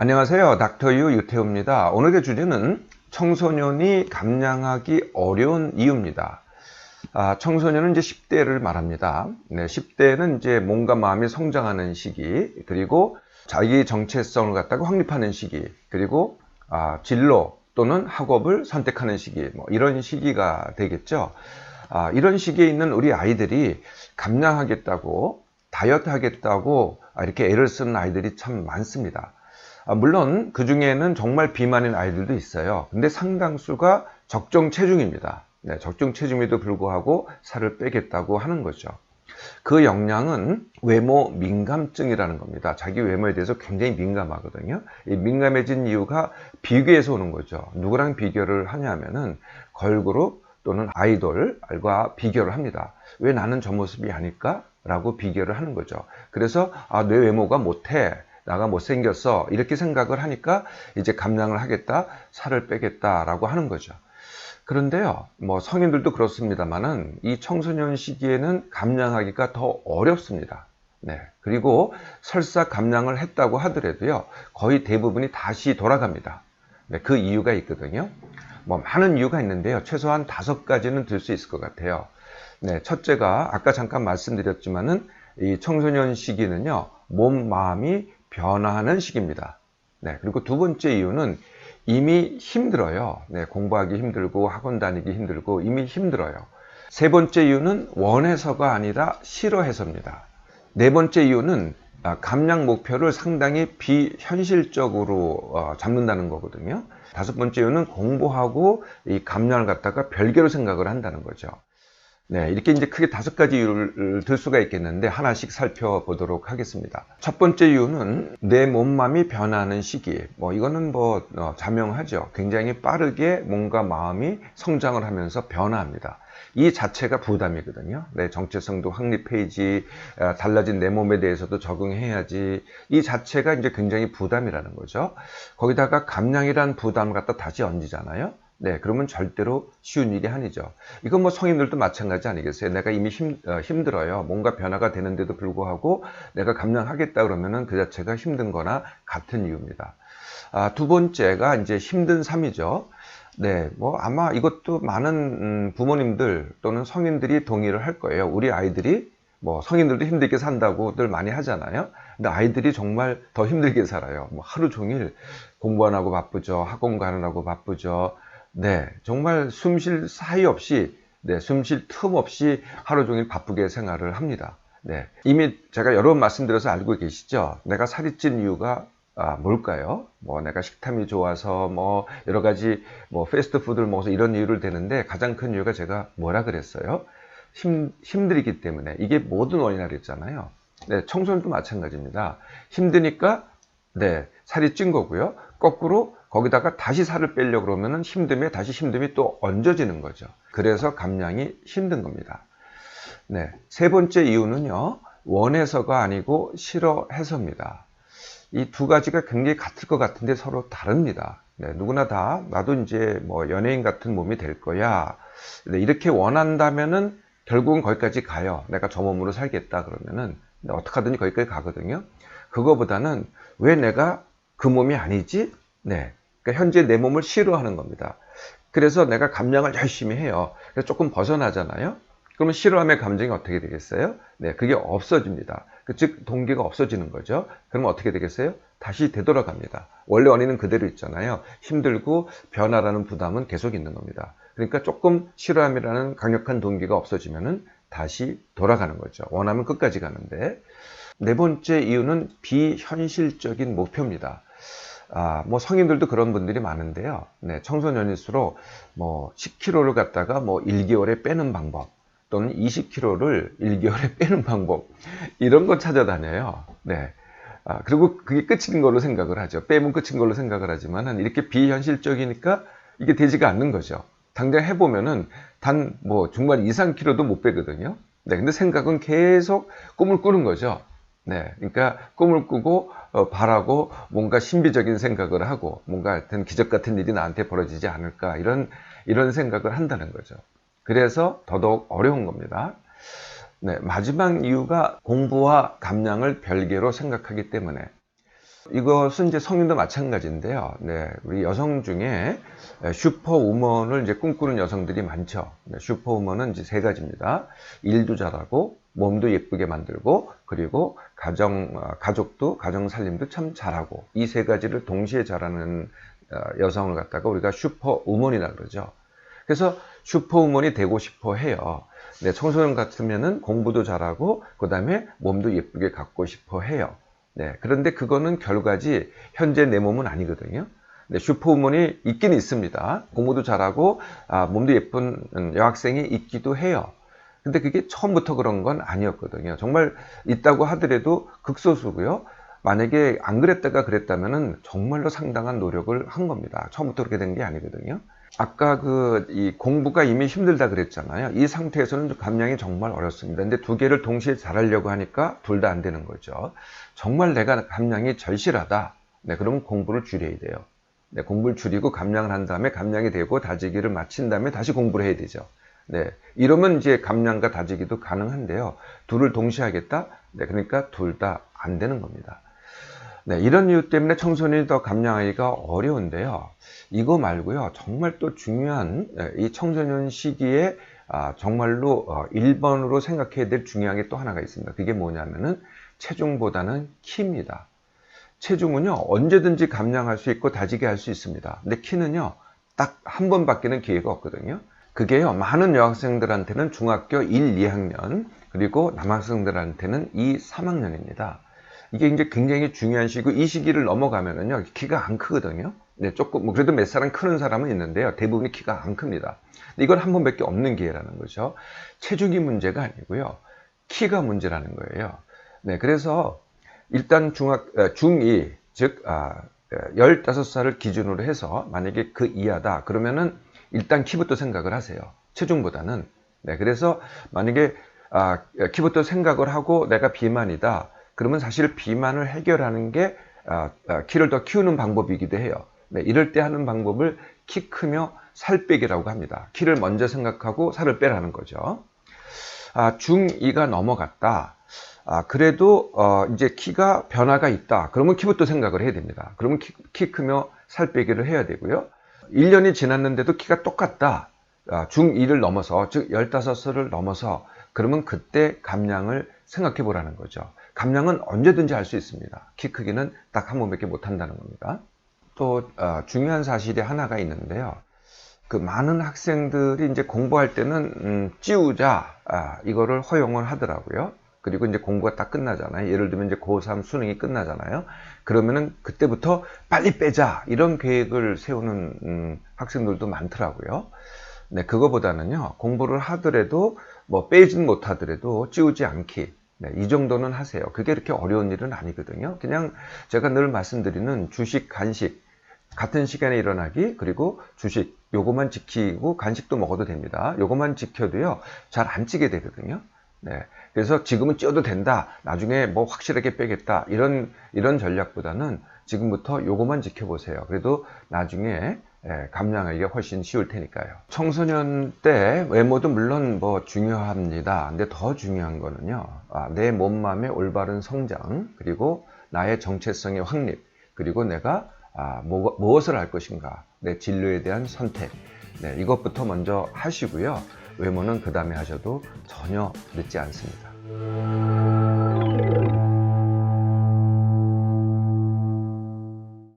안녕하세요. 닥터유 유태우입니다. 오늘의 주제는 청소년이 감량하기 어려운 이유입니다. 청소년은 이제 10대를 말합니다. 10대는 이제 몸과 마음이 성장하는 시기, 그리고 자기 정체성을 갖다가 확립하는 시기, 그리고 진로 또는 학업을 선택하는 시기, 이런 시기가 되겠죠. 이런 시기에 있는 우리 아이들이 감량하겠다고, 다이어트 하겠다고 이렇게 애를 쓰는 아이들이 참 많습니다. 물론 그 중에는 정말 비만인 아이들도 있어요. 근데 상당수가 적정 체중입니다. 적정 체중에도 불구하고 살을 빼겠다고 하는 거죠. 그 역량은 외모 민감증이라는 겁니다. 자기 외모에 대해서 굉장히 민감하거든요. 이 민감해진 이유가 비교에서 오는 거죠. 누구랑 비교를 하냐면은 걸그룹 또는 아이돌과 비교를 합니다. 왜 나는 저 모습이 아닐까? 라고 비교를 하는 거죠. 그래서 내 외모가 못해, 나가 못생겼어, 이렇게 생각을 하니까 이제 감량을 하겠다, 살을 빼겠다라고 하는 거죠. 그런데요, 성인들도 그렇습니다만은 이 청소년 시기에는 감량하기가 더 어렵습니다. 그리고 설사 감량을 했다고 하더라도요, 거의 대부분이 다시 돌아갑니다. 그 이유가 있거든요. 많은 이유가 있는데요, 최소한 5가지는 들 수 있을 것 같아요. 첫째가 아까 잠깐 말씀드렸지만은 이 청소년 시기는요, 몸, 마음이 변화하는 시기입니다. 그리고 두 번째 이유는 이미 힘들어요. 공부하기 힘들고 학원 다니기 힘들고 이미 힘들어요. 세 번째 이유는 원해서가 아니라 싫어해서입니다. 네 번째 이유는 감량 목표를 상당히 비현실적으로 잡는다는 거거든요. 다섯 번째 이유는 공부하고 이 감량을 갖다가 별개로 생각을 한다는 거죠. 이렇게 이제 크게 5가지 이유를 들 수가 있겠는데 하나씩 살펴보도록 하겠습니다. 첫 번째 이유는 내 몸맘이 변하는 시기. 이거는 자명하죠. 굉장히 빠르게 몸과 마음이 성장을 하면서 변화합니다. 이 자체가 부담이거든요. 내 정체성도 확립해야지, 달라진 내 몸에 대해서도 적응해야지. 이 자체가 이제 굉장히 부담이라는 거죠. 거기다가 감량이란 부담을 갖다 다시 얹잖아요. 그러면 절대로 쉬운 일이 아니죠. 이건 성인들도 마찬가지 아니겠어요? 내가 이미 힘들어요. 뭔가 변화가 되는데도 불구하고 내가 감량하겠다 그러면은 그 자체가 힘든 거나 같은 이유입니다. 두 번째가 이제 힘든 삶이죠. 아마 이것도 많은 부모님들 또는 성인들이 동의를 할 거예요. 우리 아이들이 성인들도 힘들게 산다고들 많이 하잖아요. 근데 아이들이 정말 더 힘들게 살아요. 하루 종일 공부 안 하고 바쁘죠. 학원 가느라고 바쁘죠. 정말 숨 쉴 사이 없이, 숨 쉴 틈 없이 하루 종일 바쁘게 생활을 합니다. 이미 제가 여러 번 말씀드려서 알고 계시죠? 내가 살이 찐 이유가 뭘까요? 내가 식탐이 좋아서 여러 가지 패스트푸드를 먹어서 이런 이유를 대는데 가장 큰 이유가 제가 뭐라 그랬어요? 힘들기 때문에. 이게 모든 원인이라 그랬잖아요. 청소년도 마찬가지입니다. 힘드니까 살이 찐 거고요. 거꾸로 거기다가 다시 살을 빼려고 그러면은 다시 힘듦이 또 얹어지는 거죠. 그래서 감량이 힘든 겁니다. 세 번째 이유는요, 원해서가 아니고 싫어해서입니다. 이 두 가지가 굉장히 같을 것 같은데 서로 다릅니다. 누구나 다 나도 이제 연예인 같은 몸이 될 거야. 이렇게 원한다면은 결국은 거기까지 가요. 내가 저 몸으로 살겠다 그러면은 어떻게 하든지 거기까지 가거든요. 그거보다는 왜 내가 그 몸이 아니지? 그러니까 현재 내 몸을 싫어하는 겁니다. 그래서 내가 감량을 열심히 해요. 그래서 조금 벗어나잖아요. 그러면 싫어함의 감정이 어떻게 되겠어요? 그게 없어집니다. 즉 동기가 없어지는 거죠. 그러면 어떻게 되겠어요? 다시 되돌아갑니다. 원래 원인은 그대로 있잖아요. 힘들고 변화라는 부담은 계속 있는 겁니다. 그러니까 조금 싫어함이라는 강력한 동기가 없어지면은 다시 돌아가는 거죠. 원하면 끝까지 가는데. 네 번째 이유는 비현실적인 목표입니다. 성인들도 그런 분들이 많은데요. 청소년일수록 10kg를 갖다가 1개월에 빼는 방법 또는 20kg를 1개월에 빼는 방법 이런 거 찾아다녀요. 그리고 그게 끝인 걸로 생각을 하죠. 빼면 끝인 걸로 생각을 하지만은 이렇게 비현실적이니까 이게 되지가 않는 거죠. 당장 해보면은 정말 2, 3kg도 못 빼거든요. 근데 생각은 계속 꿈을 꾸는 거죠. 그러니까 꿈을 꾸고 바라고 뭔가 신비적인 생각을 하고 뭔가 하여튼 기적 같은 일이 나한테 벌어지지 않을까 이런 생각을 한다는 거죠. 그래서 더더욱 어려운 겁니다. 마지막 이유가 공부와 감량을 별개로 생각하기 때문에 이것은 이제 성인도 마찬가지인데요. 네, 우리 여성 중에 슈퍼우먼을 이제 꿈꾸는 여성들이 많죠. 네, 슈퍼우먼은 이제 세 가지입니다. 일도 잘하고, 몸도 예쁘게 만들고, 그리고 가족도, 가정 살림도 참 잘하고, 이 세 가지를 동시에 잘하는 여성을 갖다가 우리가 슈퍼우먼이라 그러죠. 그래서 슈퍼우먼이 되고 싶어 해요. 네, 청소년 같으면은 공부도 잘하고, 그 다음에 몸도 예쁘게 갖고 싶어 해요. 네, 그런데 그거는 결과지 현재 내 몸은 아니거든요. 네, 슈퍼우먼이 있긴 있습니다. 공부도 잘하고 몸도 예쁜 여학생이 있기도 해요. 근데 그게 처음부터 그런 건 아니었거든요. 정말 있다고 하더라도 극소수고요. 만약에 안 그랬다가 그랬다면은 정말로 상당한 노력을 한 겁니다. 처음부터 그렇게 된 게 아니거든요. 아까 이 공부가 이미 힘들다 그랬잖아요. 이 상태에서는 감량이 정말 어렵습니다. 근데 두 개를 동시에 잘하려고 하니까 둘 다 안 되는 거죠. 정말 내가 감량이 절실하다. 네, 그러면 공부를 줄여야 돼요. 네, 공부를 줄이고 감량을 한 다음에 감량이 되고 다지기를 마친 다음에 다시 공부를 해야 되죠. 네, 이러면 이제 감량과 다지기도 가능한데요. 둘을 동시에 하겠다? 네, 그러니까 둘 다 안 되는 겁니다. 네, 이런 이유 때문에 청소년이 더 감량하기가 어려운데요. 이거 말고요. 정말 또 중요한 이 청소년 시기에 정말로 1번으로 생각해야 될 중요한 게 또 하나가 있습니다. 그게 뭐냐면은 체중보다는 키입니다. 체중은요, 언제든지 감량할 수 있고 다지게 할 수 있습니다. 근데 키는요, 딱 한 번 바뀌는 기회가 없거든요. 그게요, 많은 여학생들한테는 중학교 1, 2학년, 그리고 남학생들한테는 2, 3학년입니다. 이게 이제 굉장히 중요한 시기고, 이 시기를 넘어가면은요, 키가 안 크거든요. 네, 조금, 그래도 몇 사람 크는 사람은 있는데요. 대부분이 키가 안 큽니다. 이건 한 번밖에 없는 기회라는 거죠. 체중이 문제가 아니고요. 키가 문제라는 거예요. 네, 그래서 일단 중2, 즉, 15살을 기준으로 해서 만약에 그 이하다. 그러면은 일단 키부터 생각을 하세요. 체중보다는. 네, 그래서 만약에 키부터 생각을 하고 내가 비만이다. 그러면 사실 비만을 해결하는 게 키를 더 키우는 방법이기도 해요. 네, 이럴 때 하는 방법을 키 크며 살 빼기라고 합니다. 키를 먼저 생각하고 살을 빼라는 거죠. 중2가 넘어갔다. 그래도 이제 키가 변화가 있다. 그러면 키부터 생각을 해야 됩니다. 그러면 키 크며 살 빼기를 해야 되고요. 1년이 지났는데도 키가 똑같다. 중2를 넘어서, 즉 15살을 넘어서, 그러면 그때 감량을 생각해 보라는 거죠. 감량은 언제든지 할 수 있습니다. 키 크기는 딱 한 번밖에 못 한다는 겁니다. 또 중요한 사실이 하나가 있는데요. 그 많은 학생들이 이제 공부할 때는 찌우자 이거를 허용을 하더라고요. 그리고 이제 공부가 딱 끝나잖아요. 예를 들면 이제 고3 수능이 끝나잖아요. 그러면은 그때부터 빨리 빼자 이런 계획을 세우는 학생들도 많더라고요. 네, 그거보다는요, 공부를 하더라도 뭐 빼진 못하더라도 찌우지 않기. 네, 이 정도는 하세요. 그게 이렇게 어려운 일은 아니거든요. 그냥 제가 늘 말씀드리는 주식, 간식 같은 시간에 일어나기, 그리고 주식 요거만 지키고 간식도 먹어도 됩니다. 요거만 지켜도요, 잘 안 찌게 되거든요. 네, 그래서 지금은 찌어도 된다. 나중에 뭐 확실하게 빼겠다. 이런 전략보다는 지금부터 요거만 지켜보세요. 그래도 나중에 감량하기가 훨씬 쉬울 테니까요. 청소년 때 외모도 물론 뭐 중요합니다. 근데 더 중요한 거는요, 내 몸맘의 올바른 성장, 그리고 나의 정체성의 확립, 그리고 내가 무엇을 할 것인가, 내 진로에 대한 선택, 네, 이것부터 먼저 하시고요. 외모는 그 다음에 하셔도 전혀 늦지 않습니다.